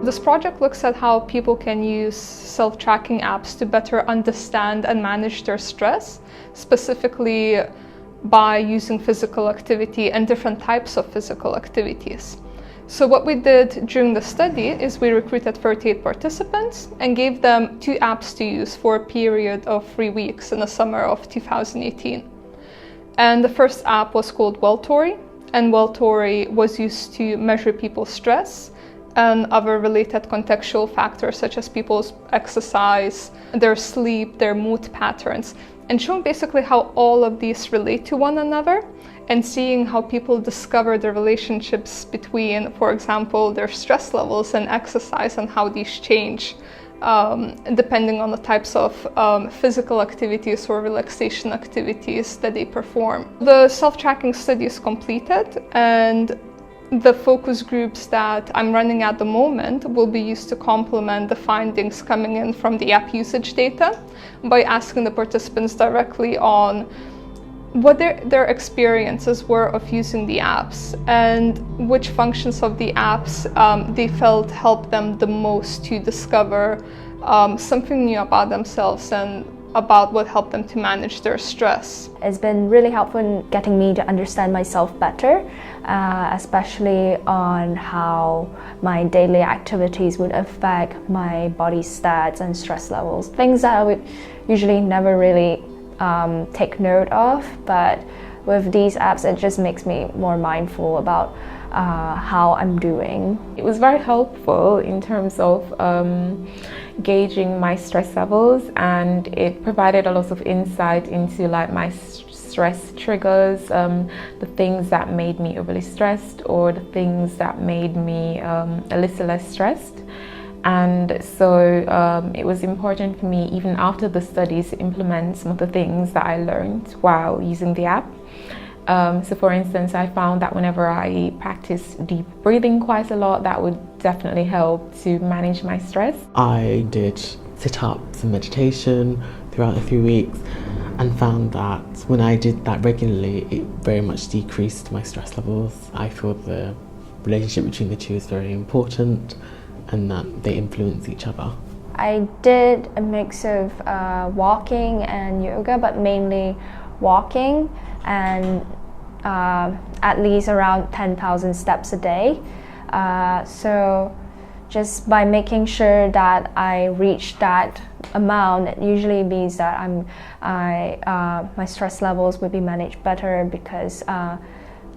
This project looks at how people can use self-tracking apps to better understand and manage their stress, specifically by using physical activity and different types of physical activities. So what we did during the study is we recruited 38 participants and gave them 2 apps to use for a period of 3 weeks in the summer of 2018. And the first app was called Welltory, and Welltory was used to measure people's stress and other related contextual factors such as people's exercise, their sleep, their mood patterns, and showing basically how all of these relate to one another and seeing how people discover the relationships between, for example, their stress levels and exercise and how these change depending on the types of physical activities or relaxation activities that they perform. The self-tracking study is completed, and the focus groups that I'm running at the moment will be used to complement the findings coming in from the app usage data by asking the participants directly on what their experiences were of using the apps and which functions of the apps they felt helped them the most to discover something new about themselves and about what helped them to manage their stress. It's been really helpful in getting me to understand myself better, especially on how my daily activities would affect my body stats and stress levels. Things that I would usually never really take note of, but with these apps it just makes me more mindful about how I'm doing. It was very helpful in terms of gauging my stress levels, and it provided a lot of insight into like my stress triggers, the things that made me overly stressed or the things that made me a little less stressed. And so it was important for me, even after the studies, to implement some of the things that I learned while using the app. So for instance, I found that whenever I practice deep breathing quite a lot, that would definitely help to manage my stress. I did sit-ups and meditation throughout the 3 weeks and found that when I did that regularly, it very much decreased my stress levels. I feel the relationship between the two is very important and that they influence each other. I did a mix of walking and yoga, but mainly walking, and at least around 10,000 steps a day. So just by making sure that I reach that amount, it usually means that my stress levels would be managed better because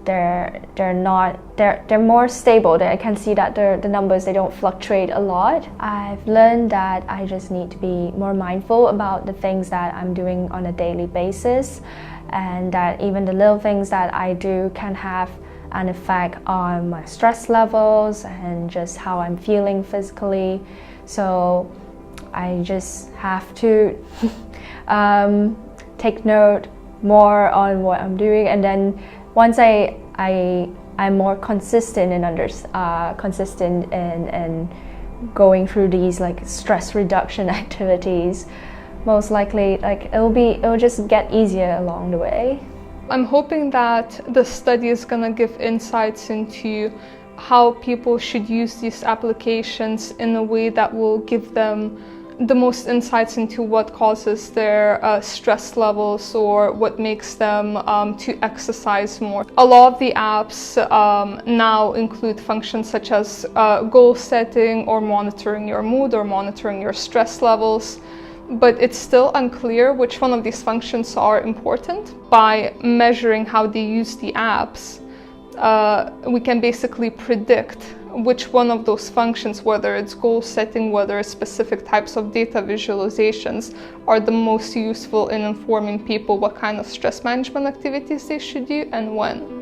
they're more stable. I can see that the numbers, they don't fluctuate a lot. I've learned that I just need to be more mindful about the things that I'm doing on a daily basis, and that even the little things that I do can have an effect on my stress levels and just how I'm feeling physically. So I just have to take note more on what I'm doing, and then once I'm more consistent in going through these like stress reduction activities, most likely it'll just get easier along the way. I'm hoping that the study is going to give insights into how people should use these applications in a way that will give them the most insights into what causes their stress levels or what makes them to exercise more. A lot of the apps now include functions such as goal setting or monitoring your mood or monitoring your stress levels, but it's still unclear which one of these functions are important. By measuring how they use the apps, we can basically predict which one of those functions, whether it's goal setting, whether it's specific types of data visualizations, are the most useful in informing people what kind of stress management activities they should do and when.